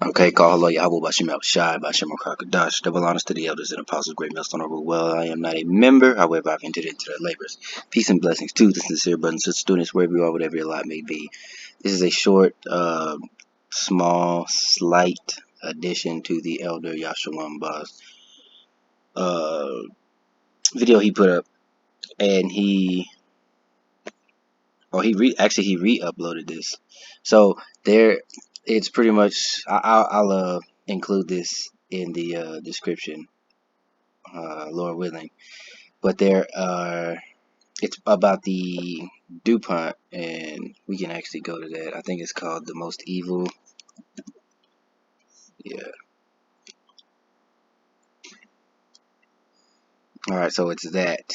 Okay, call hello Yahweh Bashim Shai Bashim Krakadash. Double honors to the elders and apostles, great millstone over. Well, I am not a member, however, I've entered into their labors. Peace and blessings to the sincere brothers and students, wherever you are, whatever your lot may be. This is a short, small, slight addition to the elder Yashalom Boss video he put up, and he re-uploaded this. So there, it's pretty much. I'll include this in the description, Lord willing. But it's about the DuPont, and we can actually go to that. I think it's called The Most Evil. Yeah. All right, so it's that,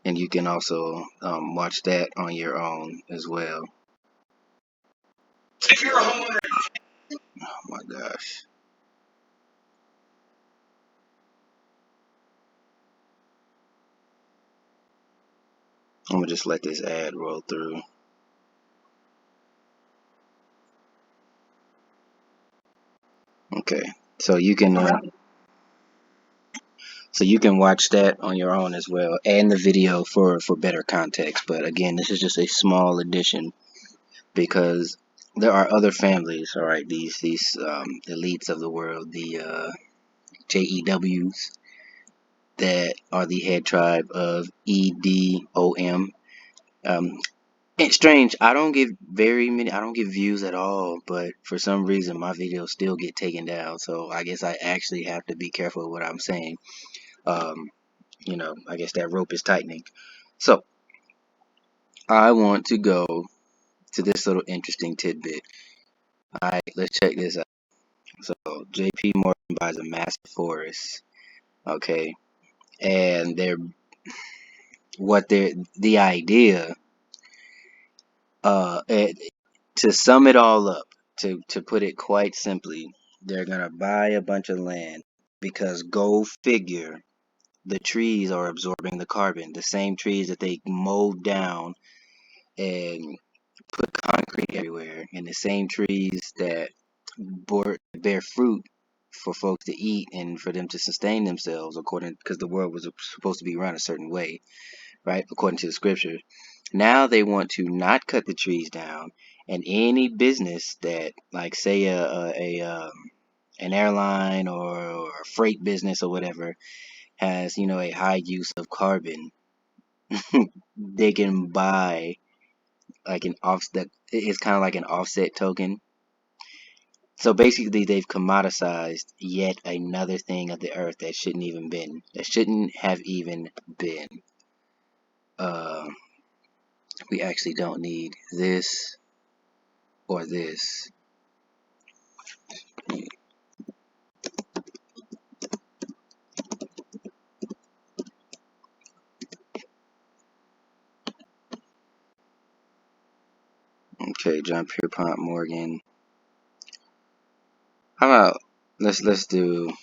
and you can also watch that on your own as well. If you're a homeowner. Oh my gosh. I'm gonna just let this ad roll through. Okay, so you can watch that on your own as well, and the video for better context. But again, this is just a small addition because there are other families. All right, these elites of the world, the JEWs, that are the head tribe of EDOM. It's strange. I don't get views at all, but for some reason my videos still get taken down. So I guess I actually have to be careful with what I'm saying. Um, I guess that rope is tightening. So I want to go to this little interesting tidbit. All right, let's check this out. So J.P. Morgan buys a massive forest. Okay, and the idea. To sum it all up, to put it quite simply, they're gonna buy a bunch of land because go figure, the trees are absorbing the carbon. The same trees that they mowed down and put concrete everywhere, and the same trees that bear fruit for folks to eat and for them to sustain themselves, according because the world was supposed to be run a certain way, right? According to the scriptures. Now they want to not cut the trees down, and any business that, like, say, an airline or a freight business or whatever has a high use of carbon, they can buy like an offset. It's kind of like an offset token. So basically, they've commoditized yet another thing of the earth that shouldn't have even been. Uh, we actually don't need this or this. Okay, John Pierpont Morgan. How about let's do.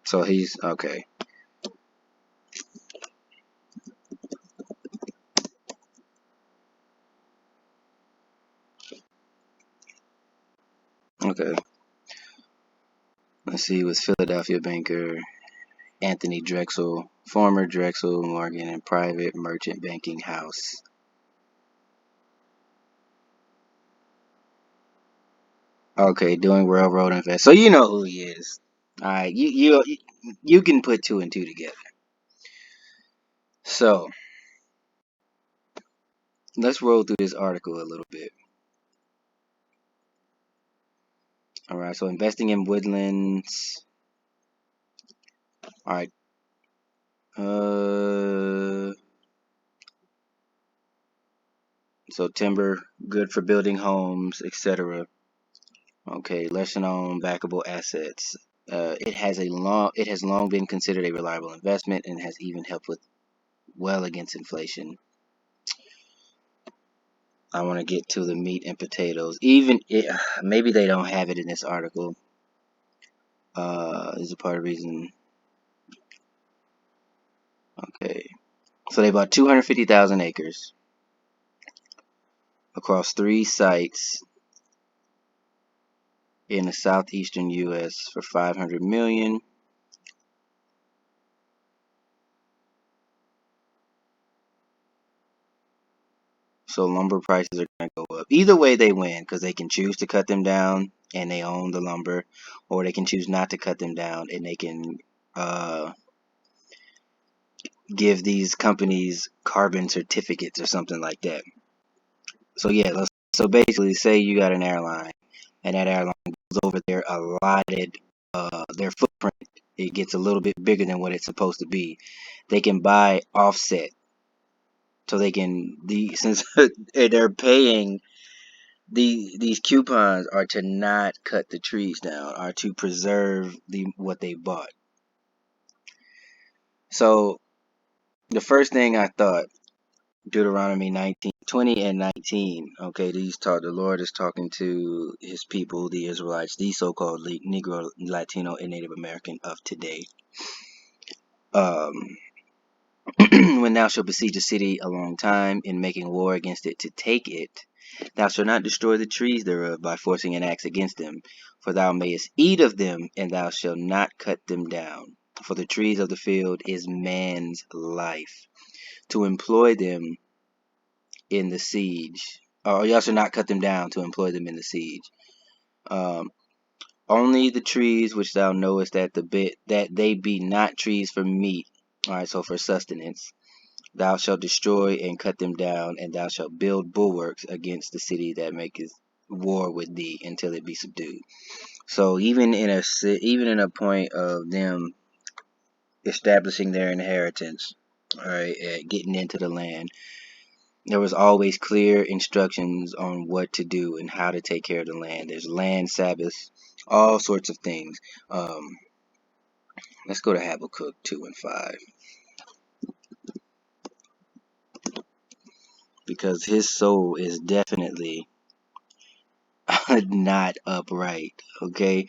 So he's okay. Okay. Let's see. He was Philadelphia banker Anthony Drexel, former Drexel Morgan and private merchant banking house. Okay, doing railroad invest. So you know who he is. All right, you can put two and two together. So let's roll through this article a little bit. All right, so investing in woodlands. All right. So timber, good for building homes, etc. Okay, lesser known backable assets. It has long been considered a reliable investment and has even helped well against inflation. I want to get to the meat and potatoes. Maybe they don't have it in this article. Is a part of the reason. Okay, so they bought 250,000 acres. across 3 sites in the southeastern U.S. for $500 million. So lumber prices are going to go up. Either way, they win because they can choose to cut them down and they own the lumber, or they can choose not to cut them down and they can give these companies carbon certificates or something like that. So yeah, so basically, say you got an airline and that airline goes over their allotted their footprint. It gets a little bit bigger than what it's supposed to be. They can buy offset, so they can since they're paying these coupons are to not cut the trees down, are to preserve what they bought. So the first thing I thought, Deuteronomy 19:20 and 19. Okay, the Lord is talking to his people, the Israelites, the so-called Negro, Latino, and Native American of today. When thou shalt besiege a city a long time in making war against it to take it, thou shalt not destroy the trees thereof by forcing an axe against them, for thou mayest eat of them, and thou shalt not cut them down. For the trees of the field is man's life, to employ them in the siege. Or you shall not cut them down to employ them in the siege. Um, Only the trees which thou knowest that they be not trees for meat. All right, so for sustenance. Thou shalt destroy and cut them down, and thou shalt build bulwarks against the city that maketh war with thee until it be subdued. So even in a point of them establishing their inheritance, all right, getting into the land, there was always clear instructions on what to do and how to take care of the land. There's land Sabbaths, all sorts of things. Let's go to Habakkuk 2 and 5. Because his soul is definitely not upright, okay?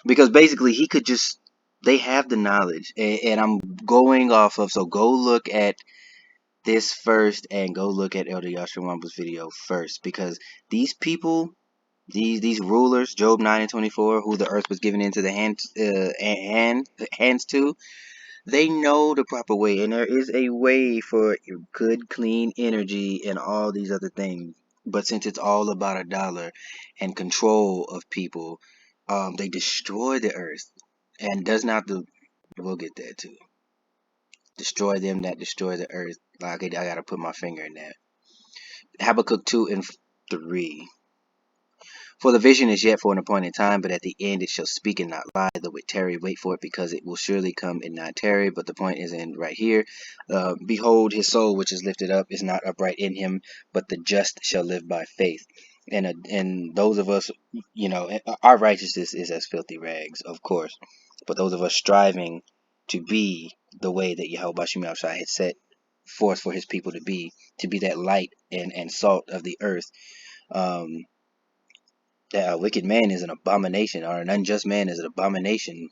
Because basically he could just, they have the knowledge, and I'm going off of, so go look at this first and go look at Elder Yashawamba's video first, because these people, these rulers, Job 9 and 24, who the earth was given into the hands to, they know the proper way, and there is a way for good, clean energy and all these other things. But since it's all about a dollar and control of people, they destroy the earth. And does not the we'll get that too. Destroy them that destroy the earth. Like I gotta put my finger in that. Habakkuk 2 and 3. For the vision is yet for an appointed time, but at the end it shall speak and not lie. Though it tarry, wait for it, because it will surely come and not tarry. But the point is in right here. Behold, his soul which is lifted up is not upright in him, but the just shall live by faith. And those of us, our righteousness is as filthy rags, of course. But those of us striving to be the way that Yahweh Shai had set forth for his people to be that light and salt of the earth. That a wicked man is an abomination, or an unjust man is an abomination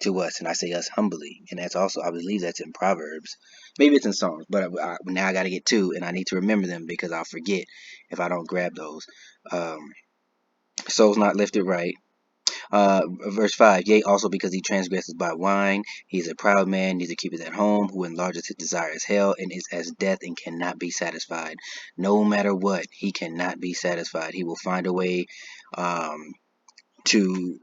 to us, and I say us humbly. And that's also, I believe that's in Proverbs. Maybe it's in Psalms, but now I got to get two, and I need to remember them because I'll forget if I don't grab those. Soul's not lifted right. Verse 5, yea, also because he transgresses by wine, he is a proud man, neither keepeth at home, who enlargeth his desire as hell, and is as death, and cannot be satisfied. No matter what, he cannot be satisfied. He will find a way to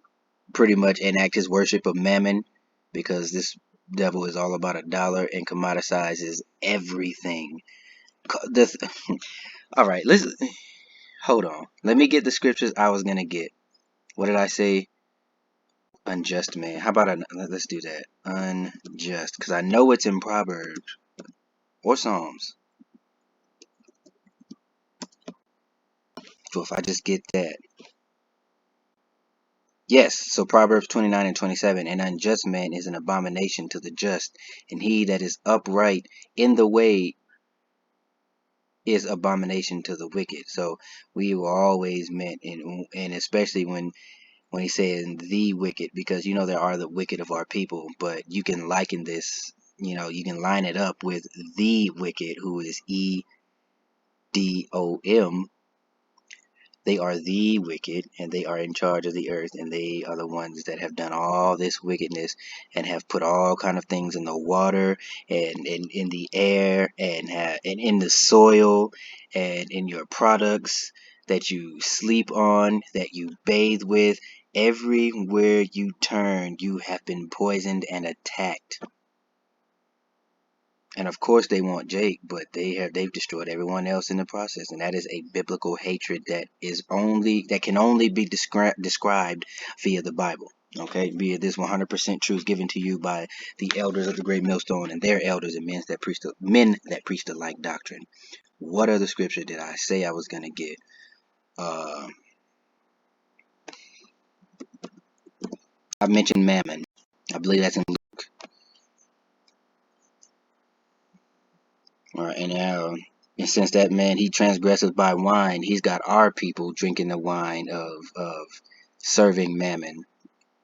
pretty much enact his worship of mammon, because this devil is all about a dollar and commoditizes everything. All right, hold on. Let me get the scriptures I was gonna get. What did I say? Unjust man. How about let's do that. Unjust, because I know it's in Proverbs or Psalms. So if I just get that. Yes, so Proverbs 29 and 27. An unjust man is an abomination to the just, and he that is upright in the way is abomination to the wicked. So we were always meant, and especially when he's saying the wicked, because there are the wicked of our people, but you can liken this, you can line it up with the wicked, who is E Sodom. They are the wicked, and they are in charge of the earth, and they are the ones that have done all this wickedness and have put all kind of things in the water and in the air and in the soil and in your products that you sleep on, that you bathe with. Everywhere you turn, you have been poisoned and attacked. And of course they want Jake, but they've destroyed everyone else in the process, and that is a biblical hatred that can only be described via the Bible. Okay, via this 100% truth given to you by the elders of the Great Millstone and their elders and men that preach the like doctrine. What other scripture did I say I was gonna get? I mentioned Mammon. I believe that's in Luke. All right, and since that man he transgresses by wine, he's got our people drinking the wine of serving Mammon.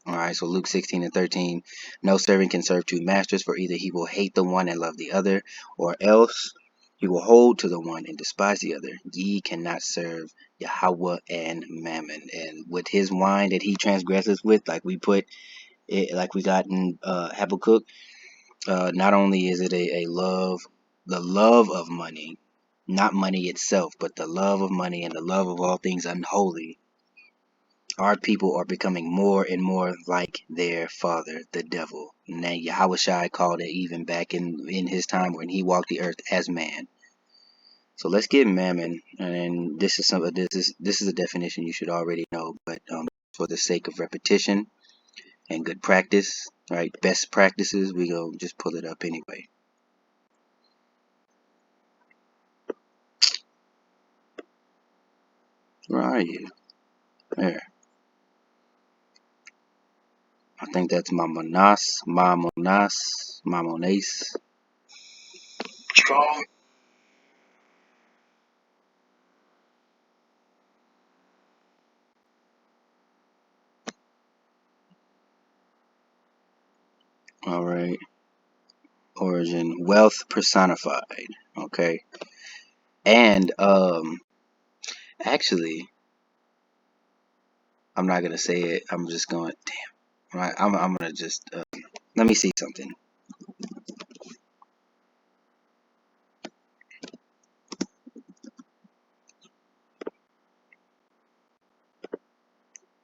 All right, so Luke 16:13, no servant can serve two masters, for either he will hate the one and love the other, or else he will hold to the one and despise the other. Ye cannot serve Yahweh and Mammon. And with his wine that he transgresses with, like we got in Habakkuk, not only is it the love of money, not money itself, but the love of money and the love of all things unholy. Our people are becoming more and more like their father, the devil. And then Yahushua called it even back in his time when he walked the earth as man. So let's get Mammon, and this is a definition you should already know, but for the sake of repetition and good practice, right? Best practices, we go just pull it up anyway. Where are you? There. I think that's Mamonas. Strong. All right. Origin, wealth personified. Okay. And actually, I'm not gonna say it. I'm just going. Damn. Right. I'm gonna just let me see something.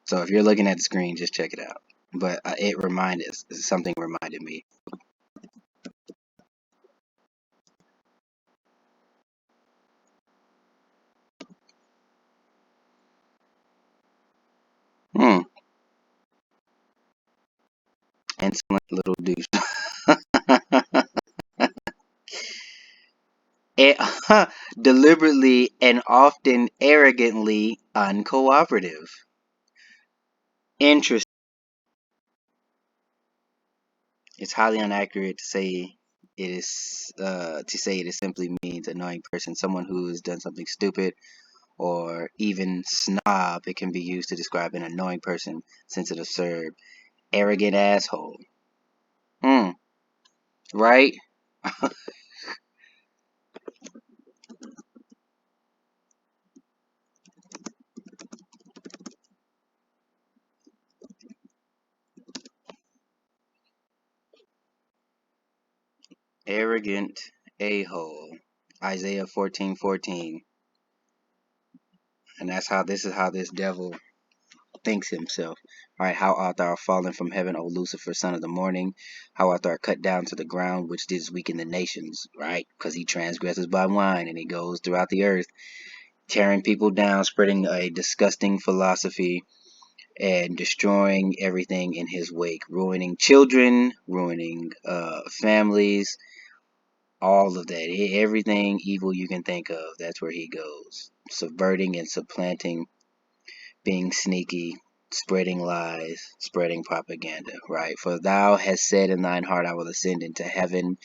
So if you're looking at the screen, just check it out. But something reminded me. Hmm. Insolent little douche. It, deliberately and often arrogantly uncooperative. Interesting. It's highly inaccurate to say it simply means annoying person, someone who has done something stupid, or even snob. It can be used to describe an annoying person, sensitive, absurd, arrogant asshole. Hmm. Right? Arrogant a-hole. Isaiah 14:14. And this is how this devil thinks himself. Right? How art thou fallen from heaven, O Lucifer, son of the morning? How art thou cut down to the ground, which didst weaken the nations? Right? Because he transgresses by wine, and he goes throughout the earth, tearing people down, spreading a disgusting philosophy, and destroying everything in his wake, ruining children, ruining families, all of that. Everything evil you can think of, that's where he goes. Subverting and supplanting, being sneaky, spreading lies, spreading propaganda, right? For thou hast said in thine heart, I will ascend into heaven.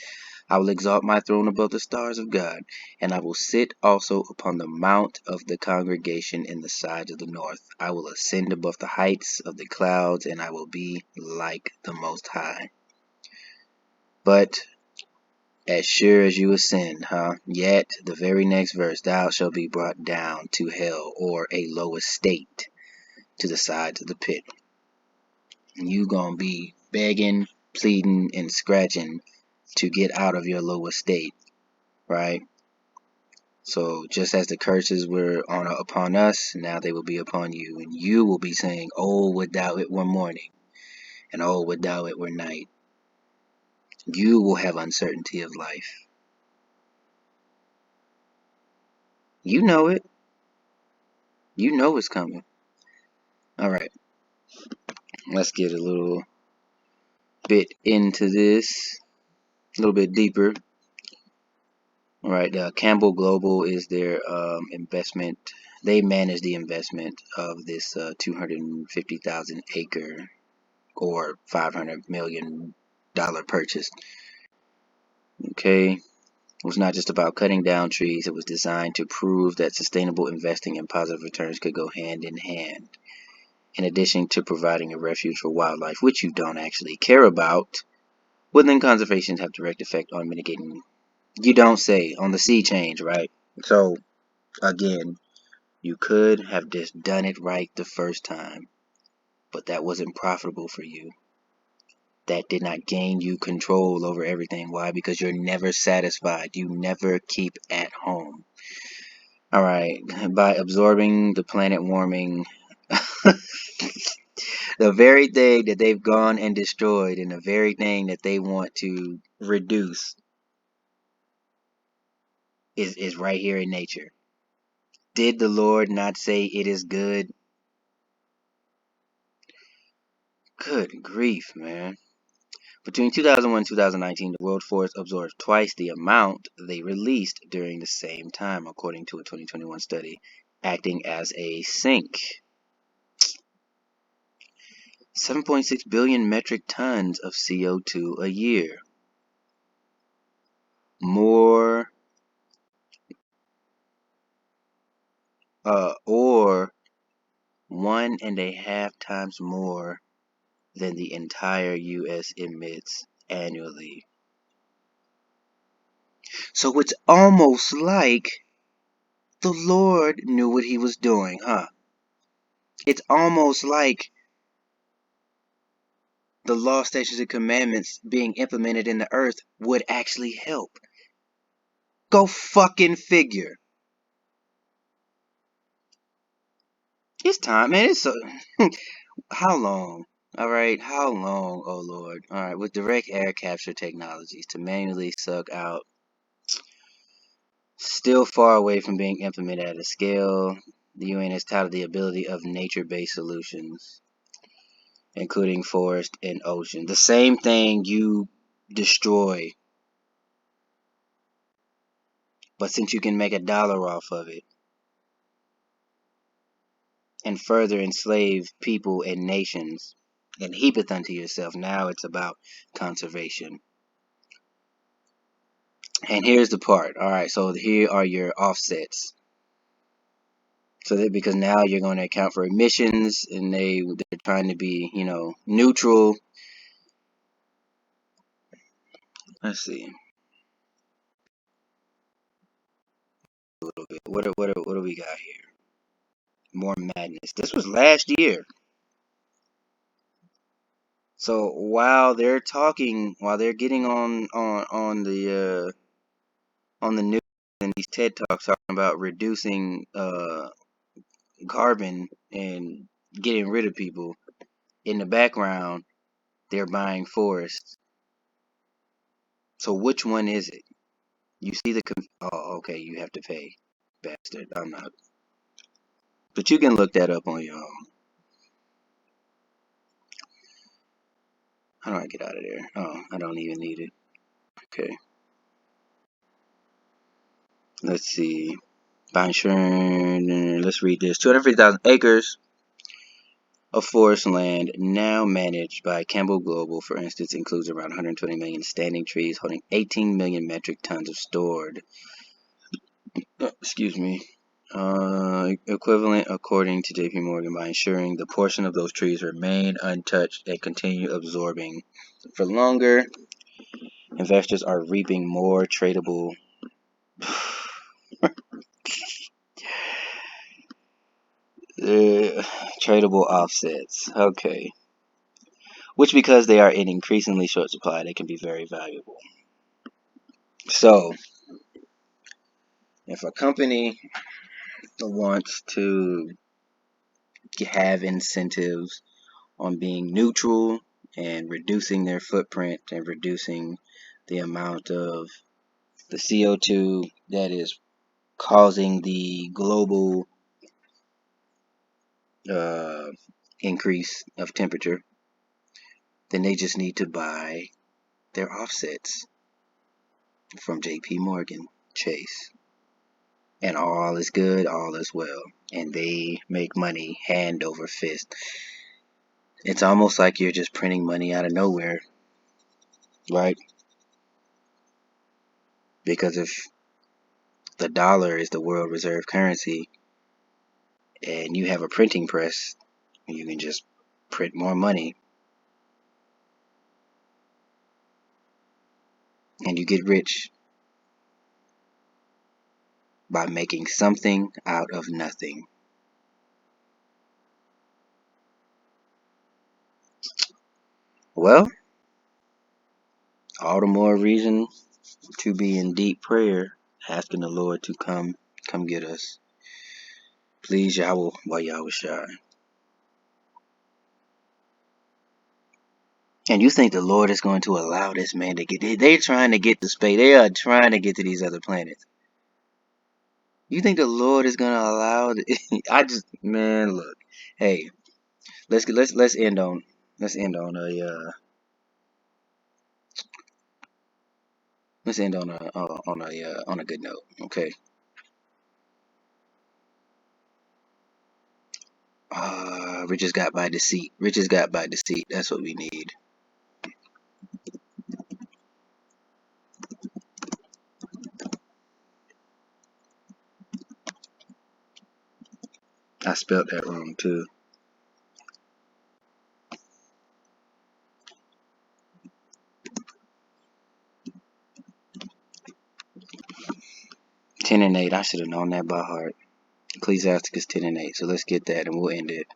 I will exalt my throne above the stars of God, and I will sit also upon the mount of the congregation in the sides of the north. I will ascend above the heights of the clouds, and I will be like the Most High. But As sure as you ascend, huh? Yet, the very next verse, thou shalt be brought down to hell, or a low estate, to the sides of the pit. And you gonna be begging, pleading, and scratching to get out of your low estate, right? So just as the curses were upon us, now they will be upon you, and you will be saying, "Oh, would thou it were morning, and oh, would thou it were night." You will have uncertainty of life. You know it. You know it's coming. All right, let's get a little bit into this, a little bit deeper. All right, Campbell Global is their investment. They manage the investment of this 250,000 acre or $500 million purchase. Okay, it was not just about cutting down trees. It was designed to prove that sustainable investing and positive returns could go hand in hand. In addition to providing a refuge for wildlife, which you don't actually care about, woodland conservation have direct effect on mitigating. You don't say on the sea change, right? So again, you could have just done it right the first time, but that wasn't profitable for you. That did not gain you control over everything. Why? Because you're never satisfied. You never keep at home. All right, by absorbing the planet warming, the very thing that they've gone and destroyed, and the very thing that they want to reduce is right here in nature. Did the Lord not say it is good? Good grief, man. Between 2001 and 2019, the world forest absorbed twice the amount they released during the same time, according to a 2021 study, acting as a sink. 7.6 billion metric tons of CO2 a year. More, or 1.5 times more than the entire U.S. emits annually. So it's almost like the Lord knew what he was doing, huh? It's almost like the law, statutes, and commandments being implemented in the earth would actually help. Go fucking figure. It's time, man. It's so. How long? All right, how long, oh Lord? All right, with direct air capture technologies to manually suck out, still far away from being implemented at a scale. The UN has touted the ability of nature-based solutions, including forest and ocean. The same thing you destroy, but since you can make $1 off of it and further enslave people and nations and heap it unto yourself, now it's about conservation. And here's the part. All right, so here are your offsets. So that because now you're going to account for emissions, and they're trying to be, neutral. Let's see a little bit. What do we got here? More madness. This was last year. So while they're talking, while they're getting on the news and these TED talks talking about reducing carbon and getting rid of people, in the background they're buying forests. So which one is it? You see the oh, okay, you have to pay, bastard. I'm not. But you can look that up on your own. How do I get out of there? Oh, I don't even need it. Okay. Let's see. By insurance, let's read this. 250,000 acres of forest land now managed by Campbell Global, for instance, includes around 120 million standing trees holding 18 million metric tons of stored, excuse me, equivalent, according to JP Morgan, by ensuring the portion of those trees remain untouched and continue absorbing for longer. Investors are reaping more tradable tradable offsets. Okay. Which, because they are in increasingly short supply, they can be very valuable. So, if a company wants to have incentives on being neutral and reducing their footprint and reducing the amount of the CO2 that is causing the global uh, increase of temperature, then they just need to buy their offsets from JP Morgan Chase. And all is good, all is well. And they make money hand over fist. It's almost like you're just printing money out of nowhere, right? Because if the dollar is the world reserve currency and you have a printing press, you can just print more money and you get rich by making something out of nothing. Well, all the more reason to be in deep prayer, asking the Lord to come get us. Please, Yahweh, while Yahweh Shai. And you think the Lord is going to allow this man to get? They're trying to get to space. They are trying to get to these other planets. You think the Lord is going to allow? I just, man, look. Hey, let's end on a good note. Okay. Riches got by deceit. Riches got by deceit. That's what we need. I spelled that wrong too. Ten and 8. I should have known that by heart. Ecclesiasticus 10 and 8. So let's get that and we'll end it.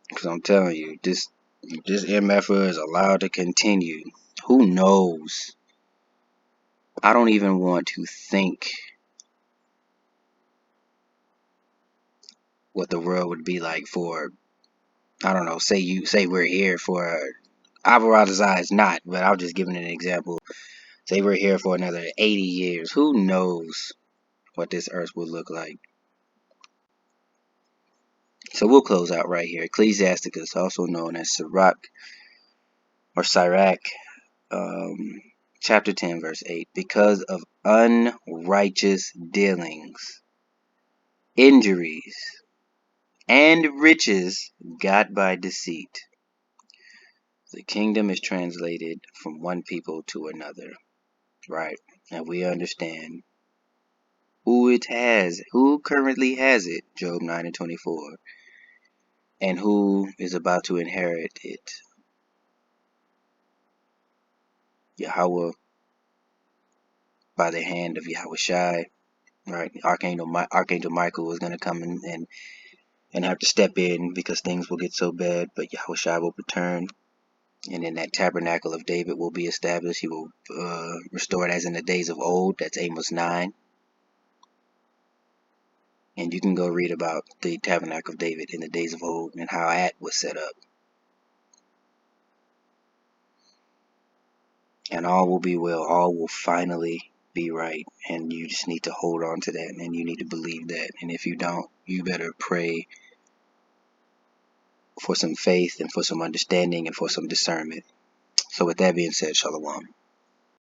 Because I'm telling you, this MFR is allowed to continue. Who knows? I don't even want to think what the world would be like for, I don't know, say we're here for, Alvarado is not, but I'm just giving an example. Say we're here for another 80 years. Who knows what this earth will look like? So we'll close out right here. Ecclesiasticus, also known as Sirach, chapter 10, verse 8. Because of unrighteous dealings, injuries, and riches got by deceit, the kingdom is translated from one people to another. Right? And we understand who currently has it, Job 9 and 24, and who is about to inherit it. Yahweh, by the hand of Yahweh Shai, right? Archangel Michael is going to come and have to step in because things will get so bad, but Yahweh Shai will return, and then that tabernacle of David will be established. He will restore it as in the days of old. That's Amos 9. And you can go read about the tabernacle of David in the days of old and how that was set up. And all will be well. All will finally be right. And you just need to hold on to that, and you need to believe that. And if you don't, you better pray for some faith and for some understanding and for some discernment. So with that being said, Shalom.